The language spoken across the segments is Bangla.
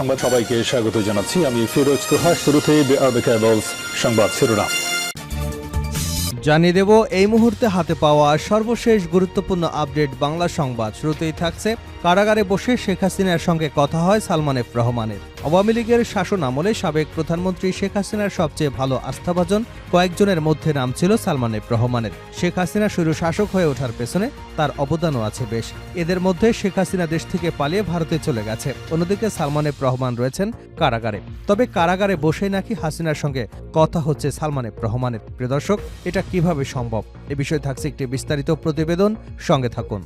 সংবাদ সবাইকে স্বাগত জানাচ্ছি। আমি ফিরোজ তোহা। শুরুতেই সংবাদ শিরোনাম জানিয়ে দেব এই মুহূর্তে হাতে পাওয়া সর্বশেষ গুরুত্বপূর্ণ আপডেট বাংলা সংবাদ। শুরুতেই থাকছে কারাগারে বসে শেখ হাসিনার সঙ্গে কথা হয় সালমান এফ রহমানের। আওয়ামী লীগের শাসন আমলে সাবেক প্রধানমন্ত্রী শেখ হাসিনার সবচেয়ে ভালো আস্থাভাজন কয়েকজনের মধ্যে নাম ছিল সালমান এফ রহমানের। শেখ হাসিনা স্বৈর শাসক হয়ে ওঠার পেছনে তার অবদানও আছে বেশ। এদের মধ্যে শেখ হাসিনা দেশ থেকে পালিয়ে ভারতে চলে গেছে, অন্যদিকে সালমান এফ রহমান রয়েছেন কারাগারে। তবে কারাগারে বসেই নাকি হাসিনার সঙ্গে কথা হচ্ছে সালমান এফ রহমানের। প্রিয় দর্শক, এটা কিভাবে সম্ভব? এ বিষয়ে থাকছে একটি বিস্তারিত প্রতিবেদন, সঙ্গে থাকুন।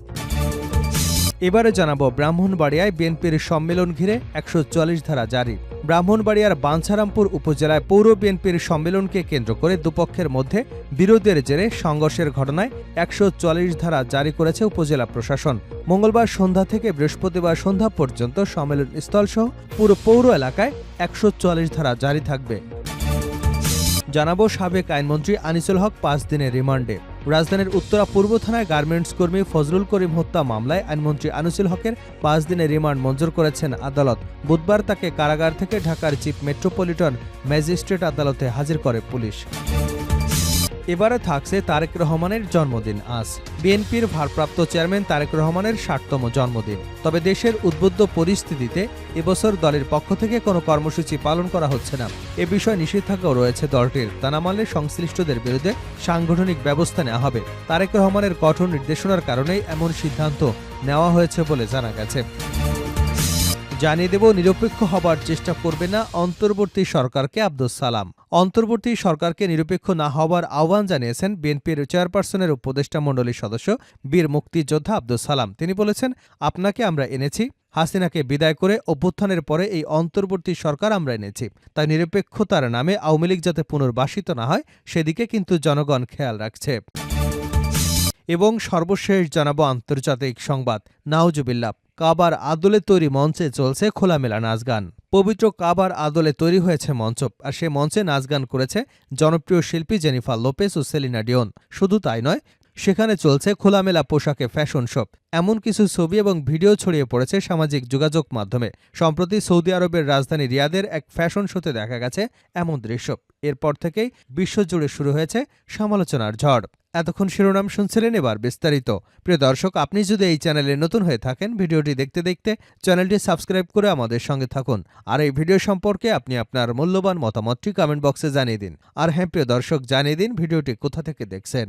এবারে জানাবো ব্রাহ্মণবাড়িয়ায় বিএনপির সম্মেলন ঘিরে ১৪৪ ধারা জারি। ব্রাহ্মণবাড়িয়ার বাঞ্ছারামপুর উপজেলায় পৌর বিএনপির সম্মেলনকে কেন্দ্র করে দুপক্ষের মধ্যে বিরোধের জেরে সংঘর্ষের ঘটনায় ১৪৪ ধারা জারি করেছে উপজেলা প্রশাসন। মঙ্গলবার সন্ধ্যা থেকে বৃহস্পতিবার সন্ধ্যা পর্যন্ত সম্মেলন স্থলসহ পুরো পৌর এলাকায় ১৪৪ ধারা জারি থাকবে। জানাবো সাবেক আইনমন্ত্রী আনিসুল হক ৫ দিনের রিমান্ডে। রাজধানীর উত্তরা পূর্ব থানায় গার্মেন্টস কর্মী ফজলুল করিম হত্যা মামলায় আইনমন্ত্রী আনিসুল হকের ৫ দিনের রিমান্ড মঞ্জুর করেছেন আদালত। বুধবার তাকে কারাগার থেকে ঢাকার চিফ মেট্রোপলিটন ম্যাজিস্ট্রেট আদালতে হাজির করে পুলিশ। এবারে থাকছে তারেক রহমানের জন্মদিন আজ। বিএনপির ভারপ্রাপ্ত চেয়ারম্যান তারেক রহমানের ৬০তম জন্মদিন। তবে দেশের উদ্বুদ্ধ পরিস্থিতিতে এবছর দলের পক্ষ থেকে কোনো কর্মসূচি পালন করা হচ্ছে না। এ বিষয়ে নিষেধাজ্ঞাও রয়েছে দলটির। তা না মানলে সংশ্লিষ্টদের বিরুদ্ধে সাংগঠনিক ব্যবস্থা নেওয়া হবে। তারেক রহমানের কঠোর নির্দেশনার কারণেই এমন সিদ্ধান্ত নেওয়া হয়েছে বলে জানা গেছে। জানিয়ে দেব নিরপেক্ষ হবার চেষ্টা করবে না অন্তর্বর্তী সরকারকে আব্দুস সালাম। অন্তর্বর্তী সরকারকে নিরপেক্ষ না হবার আহ্বান জানিয়েছেন বিএনপির চেয়ারপারসনের উপদেষ্টা মণ্ডলীর সদস্য বীর মুক্তিযোদ্ধা আব্দুস সালাম। তিনি বলেছেন, আপনাকে আমরা এনেছি, হাসিনাকে বিদায় করে অভ্যুত্থানের পরে এই অন্তর্বর্তী সরকার আমরা এনেছি। তাই নিরপেক্ষতার নামে আওয়ামী লীগ যাতে পুনর্বাসিত না হয় সেদিকে কিন্তু জনগণ খেয়াল রাখছে। এবং সর্বশেষ জানাবো আন্তর্জাতিক সংবাদ। নাউজুবিল্লাহ, কাবার আদলে তৈরি মঞ্চে চলছে খোলামেলা নাচ গান। পবিত্র কাবার আদলে তৈরি হয়েছে মঞ্চ, আর সে মঞ্চে নাচ গান করেছে জনপ্রিয় শিল্পী জেনিফার লোপেজ ও সেলিনা ডিওন। শুধু তাই নয়, সেখানে চলছে খোলামেলা পোশাকে ফ্যাশন শো। এমন কিছু ছবি এবং ভিডিও ছড়িয়ে পড়েছে সামাজিক যোগাযোগ মাধ্যমে। সম্প্রতি সৌদি আরবের রাজধানী রিয়াদের এক ফ্যাশন শোতে দেখা গেছে এমন দৃশ্য। এরপর থেকেই বিশ্বজুড়ে শুরু হয়েছে সমালোচনার ঝড়। এতক্ষণ শিরোনাম শুনছিলেন, এবার বিস্তারিত। প্রিয় দর্শক, আপনি যদি এই চ্যানেলে নতুন হয়ে থাকেন, ভিডিওটি দেখতে দেখতে চ্যানেলটি সাবস্ক্রাইব করে আমাদের সঙ্গে থাকুন। আর এই ভিডিও সম্পর্কে আপনি আপনার মূল্যবান মতামতটি কমেন্ট বক্সে জানিয়ে দিন। আর হ্যাঁ প্রিয় দর্শক, জানিয়ে দিন ভিডিওটি কোথা থেকে দেখছেন।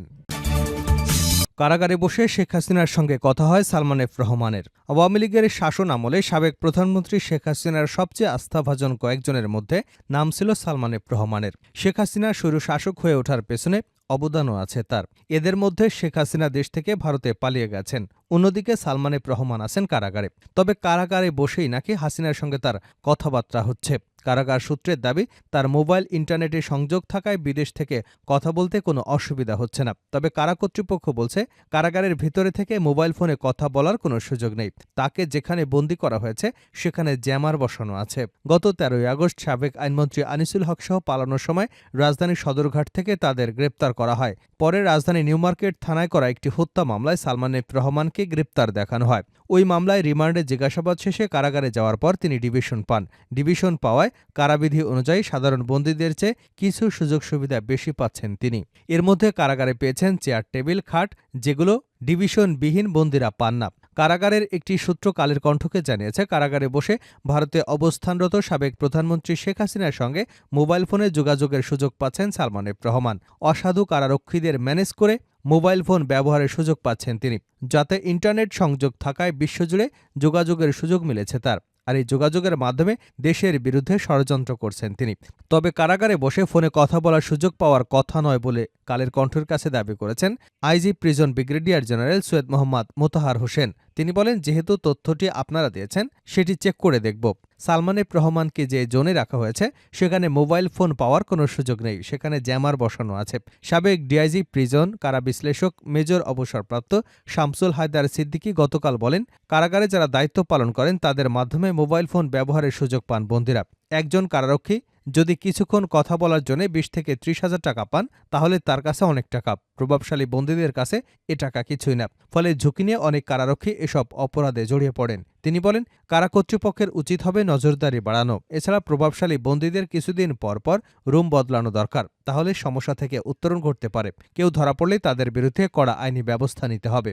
কারাগারে বসে শেখ হাসিনার সঙ্গে কথা হয় সালমান এফ রহমানের। আওয়ামী লীগের শাসন আমলে সাবেক প্রধানমন্ত্রী শেখ হাসিনার সবচেয়ে আস্থাভাজন কয়েকজনের মধ্যে নাম ছিল সালমান এফ রহমানের। শেখ হাসিনা স্বৈর শাসক হয়ে ওঠার পেছনে অবদানও আছে তার। এদের মধ্যে শেখ হাসিনা দেশ থেকে ভারতে পালিয়ে গেছেন, অন্যদিকে সালমান এফ রহমান আছেন কারাগারে। তবে কারাগারে বসেই নাকি হাসিনার সঙ্গে তার কথাবার্তা হচ্ছে। কারাগার সূত্রের দাবি, তার মোবাইল ইন্টারনেটে সংযোগ থাকায় বিদেশ থেকে কথা বলতে কোনো অসুবিধা হচ্ছে না। তবে কারা কর্তৃপক্ষ বলছে, কারাগারের ভিতরে থেকে মোবাইল ফোনে কথা বলার কোনো সুযোগ নেই। তাকে যেখানে বন্দী করা হয়েছে সেখানে জ্যামার বসানো আছে। গত ১৩ই আগস্ট সাবেক আইনমন্ত্রী আনিসুল হক সহ পালানোর সময় রাজধানীর সদরঘাট থেকে তাদের গ্রেপ্তার করা হয়। পরে রাজধানী নিউমার্কেট থানায় করা একটি হত্যা মামলায় সালমান এফ রহমানকে গ্রেপ্তার দেখানো হয়। ওই মামলায় রিমান্ডে জিজ্ঞাসাবাদ শেষে কারাগারে যাওয়ার পর তিনি ডিভিশন পান। ডিভিশন পাওয়ায় কারাবিধি অনুযায়ী সাধারণ বন্দীদের চেয়ে কিছু সুযোগ সুবিধা বেশি পাচ্ছেন তিনি। এর মধ্যে কারাগারে পেয়েছেন চেয়ার, টেবিল, খাট, যেগুলো ডিভিশনবিহীন বন্দীরা পান না। কারাগারের একটি সূত্র কালের কণ্ঠকে জানিয়েছে, কারাগারে বসে ভারতে অবস্থানরত সাবেক প্রধানমন্ত্রী শেখ হাসিনার সঙ্গে মোবাইল ফোনে যোগাযোগের সুযোগ পাচ্ছেন সালমান এফ রহমান। অসাধু কারারক্ষীদের ম্যানেজ করে মোবাইল ফোন ব্যবহারের সুযোগ পাচ্ছেন তিনি, যাতে ইন্টারনেট সংযোগ থাকায় বিশ্বজুড়ে যোগাযোগের সুযোগ মিলেছে তার। আর এই যোগাযোগের মাধ্যমে দেশের বিরুদ্ধে ষড়যন্ত্র করছেন তিনি। তবে কারাগারে বসে ফোনে কথা বলার সুযোগ পাওয়ার কথা নয় বলে কালের কণ্ঠের কাছে দাবি করেছেন IG prison brigadier general Syed Mohammad Motahar Hossain. তিনি বলেন, যেহেতু তথ্যটি আপনারা দিয়েছেন সেটি চেক করে দেখব। সালমান এফ রহমানকে যে জোনে রাখা হয়েছে সেখানে মোবাইল ফোন পাওয়ার কোনো সুযোগ নেই, সেখানে জ্যামার বসানো আছে। সাবেক ডিআইজি প্রিজন কারা বিশ্লেষক মেজর অবসরপ্রাপ্ত শামসুল হায়দার সিদ্দিকী গতকাল বলেন, কারাগারে যারা দায়িত্ব পালন করেন তাদের মাধ্যমে মোবাইল ফোন ব্যবহারের সুযোগ পান বন্দীরা। একজন কারারক্ষী যদি কিছুক্ষণ কথা বলার জন্য 20 থেকে 30,000 টাকা পান তাহলে তার কাছে অনেক টাকা। প্রভাবশালী বন্দীদের কাছে এ টাকা কিছুই না। ফলে ঝুঁকি নিয়ে অনেক কারারক্ষী এসব অপরাধে জড়িয়ে পড়েন। তিনি বলেন, কারা কর্তৃপক্ষের উচিত হবে নজরদারি বাড়ানো। এছাড়া প্রভাবশালী বন্দীদের কিছুদিন পর পর রুম বদলানো দরকার। তাহলে সমস্যা থেকে উত্তরণ ঘটতে পারে। কেউ ধরা পড়লে তাদের বিরুদ্ধে কড়া আইনি ব্যবস্থা নিতে হবে।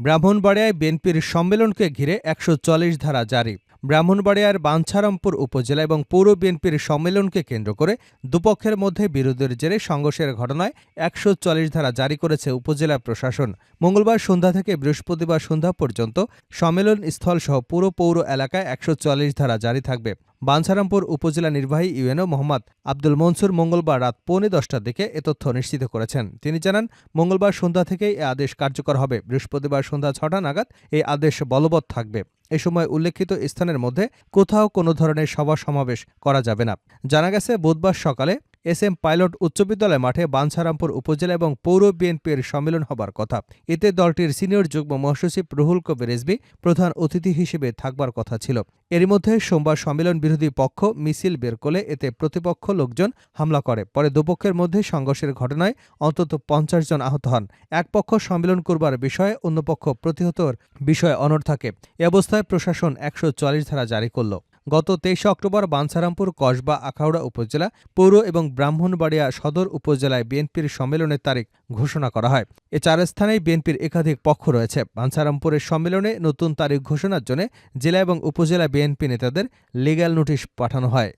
ব্রাহ্মণবাড়িয়ায় বিএনপির সম্মেলনকে ঘিরে ১৪০ ধারা জারি। ব্রাহ্মণবাড়িয়ার বাঞ্ছারামপুর উপজেলা এবং পৌর বিএনপির সম্মেলনকে কেন্দ্র করে দুপক্ষের মধ্যে বিরোধের জেরে সংঘর্ষের ঘটনায় ১৪০ ধারা জারি করেছে উপজেলা প্রশাসন। মঙ্গলবার সন্ধ্যা থেকে বৃহস্পতিবার সন্ধ্যা পর্যন্ত সম্মেলন স্থলসহ পুরো পৌর এলাকায় ১৪০ ধারা জারি থাকবে। বাঞ্ছারামপুর উপজেলা নির্বাহী ইউএনও মোহাম্মদ আব্দুল মনসুর মঙ্গলবার রাত 10:45 দিকে এ তথ্য নিশ্চিত করেছেন। তিনি জানান, মঙ্গলবার সন্ধ্যা থেকেই এ আদেশ কার্যকর হবে। বৃহস্পতিবার সন্ধ্যা 6টা নাগাদ এই আদেশ বলবৎ থাকবে। এ সময় উল্লেখিত স্থানের মধ্যে কোথাও কোনো ধরনের সভা সমাবেশ করা যাবে না। জানা গেছে, বুধবার সকালে এসএম পাইলট উচ্চ বিদ্যালয় মাঠে বাঞ্ছারামপুর উপজেলা এবং পৌর বিএনপির সম্মেলন হবার কথা। এতে দলটির সিনিয়র যুগ্ম মহাসচিব রুহুল কবির রিজভী প্রধান অতিথি হিসেবে থাকবার কথা ছিল। এরই মধ্যে সোমবার সম্মেলন বিরোধী পক্ষ মিছিল বের করলে এতে প্রতিপক্ষ লোকজন হামলা করে। পরে দুপক্ষের মধ্যে সংঘর্ষের ঘটনায় অন্তত 50 জন আহত হন। এক পক্ষ সম্মেলন করবার বিষয়ে অন্য পক্ষ প্রতিহতর বিষয়ে অনড় থাকে। এ অবস্থায় প্রশাসন ১৪০ ধারা জারি করল। গত 23 অক্টোবর বাঞ্ছারামপুর, কসবা, আখাউড়া উপজেলা, পৌর এবং ব্রাহ্মণবাড়িয়া সদর উপজেলায় বিএনপির সম্মেলনের তারিখ ঘোষণা করা হয়। এ 4 স্থানেই বিএনপির একাধিক পক্ষ রয়েছে। বাঞ্ছারামপুরের সম্মেলনে নতুন তারিখ ঘোষণার জন্য জেলা এবং উপজেলা বিএনপি নেতাদের লিগ্যাল নোটিশ পাঠানো হয়।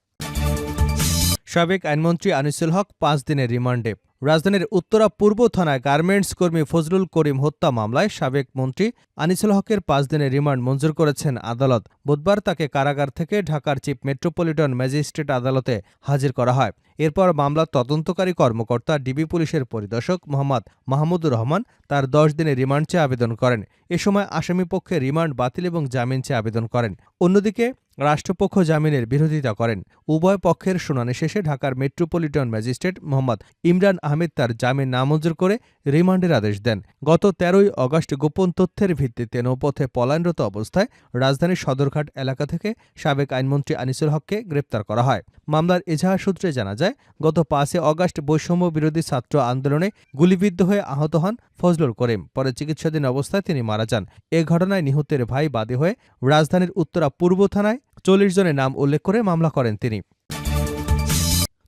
সাবেক আইনমন্ত্রী আনিসুল হক 5 দিনের রিমান্ডে। রাজধানীর উত্তরা পূর্ব থানায় গার্মেন্টস কর্মী ফজলুল করিম হত্যা মামলায় সাবেক মন্ত্রী আনিসুল হকের 5 দিনের রিমান্ড মঞ্জুর করেছেন আদালত। বুধবার তাকে কারাগার থেকে ঢাকার চিফ মেট্রোপলিটন ম্যাজিস্ট্রেট আদালতে হাজির করা হয়। এরপর মামলার তদন্তকারী কর্মকর্তা ডিবি পুলিশের পরিদর্শক মোহাম্মদ মাহমুদুর রহমান তার 10 দিনের রিমান্ড চেয়ে আবেদন করেন। এ সময় আসামিপক্ষে রিমান্ড বাতিল এবং জামিন চেয়ে আবেদন করেন। অন্যদিকে রাষ্ট্রপক্ষ জামিনের বিরোধিতা করেন। উভয় পক্ষের শুনানি শেষে ঢাকার মেট্রোপলিটন ম্যাজিস্ট্রেট মোহাম্মদ ইমরান আহমেদ তার জামিন নামঞ্জুর করে রিমান্ডের আদেশ দেন। গত 13 আগস্ট গোপন তথ্যের ভিত্তিতে নৌপথে পলায়নরত অবস্থায় রাজধানীর সদরঘাট এলাকা থেকে সাবেক আইনমন্ত্রী আনিসুল হককে গ্রেপ্তার করা হয়। মামলার এজাহার সূত্রে জানা যায়, গত 5 আগস্ট বৈষম্য বিরোধী ছাত্র আন্দোলনে গুলিবিদ্ধ হয়ে আহত হন ফজলুল করিম। পরে চিকিৎসাধীন অবস্থায় তিনি মারা যান। এ ঘটনায় নিহতের ভাই বাদী হয়ে রাজধানীর উত্তরা পূর্ব থানায় 40 জনের নাম উল্লেখ করে মামলা করেন তিনি।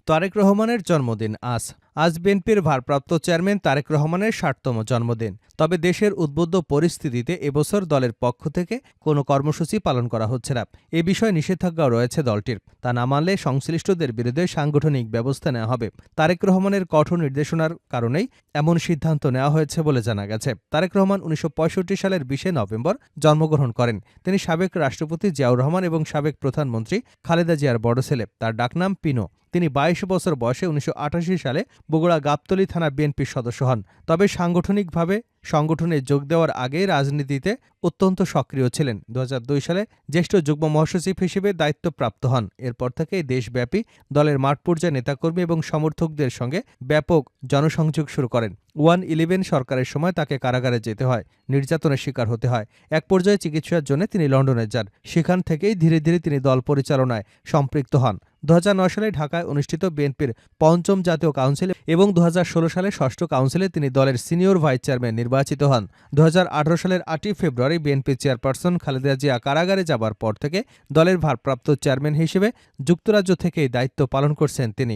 তারেক রহমানের জন্মদিন আজ বিএনপির ভারপ্রাপ্ত চেয়ারম্যান তারেক রহমানের 60তম জন্মদিন। তবে দেশের উদ্বুদ্ধ পরিস্থিতিতে এবছর দলের পক্ষ থেকে কোনো কর্মসূচি পালন করা হচ্ছে না। এ বিষয়ে নিষেধাজ্ঞাও রয়েছে দলটির। তা না মানলে সংশ্লিষ্টদের বিরুদ্ধে সাংগঠনিক ব্যবস্থা নেওয়া হবে। তারেক রহমানের কঠোর নির্দেশনার কারণেই এমন সিদ্ধান্ত নেওয়া হয়েছে বলে জানা গেছে। তারেক রহমান 1965 সালের 20 নভেম্বর জন্মগ্রহণ করেন। তিনি সাবেক রাষ্ট্রপতি জিয়াউর রহমান এবং সাবেক প্রধানমন্ত্রী খালেদা জিয়ার বড় ছেলে। তার ডাকনাম পিনো। তিনি 22 বছর বয়সে 1988 সালে বগুড়া গাবতলী থানা বিএনপির সদস্য হন। তবে সাংগঠনিকভাবে সংগঠনে যোগ দেওয়ার আগে রাজনীতিতে অত্যন্ত সক্রিয় ছিলেন। 2002 সালে জ্যেষ্ঠ যুগ্ম মহাসচিব হিসেবে দায়িত্বপ্রাপ্ত হন। এরপর থেকেই দেশব্যাপী দলের মাঠ পর্যায়ে নেতাকর্মী এবং সমর্থকদের সঙ্গে ব্যাপক জনসংযোগ শুরু করেন। 1-11 সরকারের সময় তাকে কারাগারে যেতে হয়, নির্যাতনের শিকার হতে হয়। এক পর্যায়ে চিকিৎসার জন্য তিনি লন্ডনে যান। সেখান থেকেই ধীরে ধীরে তিনি দল পরিচালনায় সম্পৃক্ত হন। 2009 সালে ঢাকায় অনুষ্ঠিত বিএনপির 5ম জাতীয় কাউন্সিল এবং 2016 সালে 6ষ্ঠ কাউন্সিলে তিনি দলের সিনিয়র ভাইস চেয়ারম্যান নির্বাচিত হন। 2018 সালের 8 ফেব্রুয়ারি বিএনপি চেয়ারপারসন খালেদা জিয়া কারাগারে যাবার পর থেকে দলের ভারপ্রাপ্ত চেয়ারম্যান হিসেবে যুক্তরাজ্য থেকেই দায়িত্ব পালন করছেন তিনি।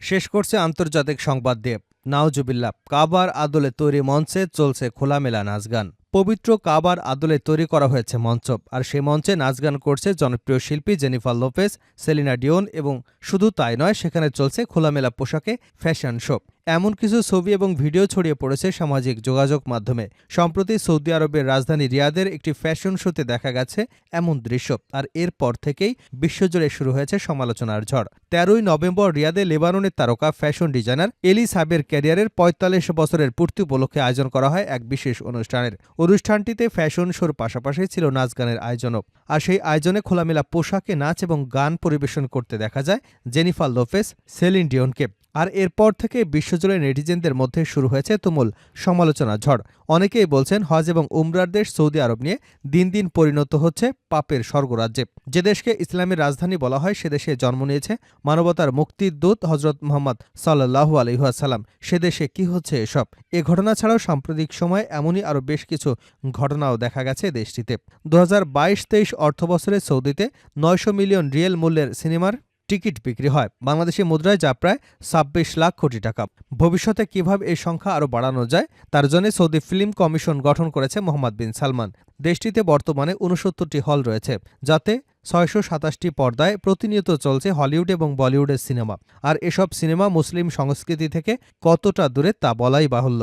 শেষ করছে আন্তর্জাতিক সংবাদ দিয়ে। নাউজুবিল্লাহ, কাবার আদলে তৈরি মঞ্চে চলছে খোলামেলা নাচগান। পবিত্র কাবার আদলে তৈরি করা হয়েছে মঞ্চ, আর সে মঞ্চে নাচগান করছে জনপ্রিয় শিল্পী জেনিফার লোপেজ, সেলিনা ডিওন, এবং শুধু তাই নয়, সেখানে চলছে খোলামেলা পোশাকে ফ্যাশন শো। এমন কিছু ছবি এবং ভিডিও ছড়িয়ে পড়েছে সামাজিক যোগাযোগ মাধ্যমে। সম্প্রতি সৌদি আরবের রাজধানী রিয়াদের একটি ফ্যাশন শোতে দেখা গেছে এমন দৃশ্য, আর এরপর থেকেই বিশ্বজুড়ে শুরু হয়েছে সমালোচনার ঝড়। 13 নভেম্বর রিয়াদে লেবাননের তারকা ফ্যাশন ডিজাইনার এলি সাবের ক্যারিয়ারের 45 বছরের পূর্তি উপলক্ষে আয়োজন করা হয় এক বিশেষ অনুষ্ঠানের। অনুষ্ঠানটিতে ফ্যাশন শোর পাশাপাশি ছিল নাচ গানের আয়োজনও। আর সেই আয়োজনে খোলামেলা পোশাকে নাচ এবং গান পরিবেশন করতে দেখা যায় জেনিফার লোপেজ, সেলিন ডিওনকে। আর এরপর থেকে বিশ্বজুড়ে নেটিজেনদের মধ্যে শুরু হয়েছে তুমুল সমালোচনা ঝড়। অনেকেই বলছেন হজ এবং উমরার দেশ সৌদি আরব নিয়ে দিন দিন পরিণত হচ্ছে পাপের স্বর্গরাজ্যে। যে দেশকে ইসলামের রাজধানী বলা হয় সে দেশে জন্ম নিয়েছে মানবতার মুক্তির দূত হজরত মুহাম্মদ সাল্লাল্লাহু আলাইহি ওয়াসাল্লাম। সে দেশে কি হচ্ছে এসব? এ ঘটনা ছাড়াও সাম্প্রতিক সময়ে এমনই আরও বেশ কিছু ঘটনাও দেখা গেছে দেশটিতে। 2022-23 অর্থবছরে সৌদিতে 900 মিলিয়ন রিয়েল মূল্যের সিনেমার টিকিট বিক্রি হয়, বাংলাদেশি মুদ্রায় যা প্রায় 26 লাখ কোটি টাকা। ভবিষ্যতে কিভাবে এই সংখ্যা আরও বাড়ানো যায় তার জন্য সৌদি ফিল্ম কমিশন গঠন করেছে মোহাম্মদ বিন সালমান। দেশটিতে বর্তমানে 69টি হল রয়েছে, যাতে 627টি পর্দায় প্রতিনিয়ত চলছে হলিউড এবং বলিউডের সিনেমা। আর এসব সিনেমা মুসলিম সংস্কৃতি থেকে কতটা দূরে তা বলাই বাহুল্য।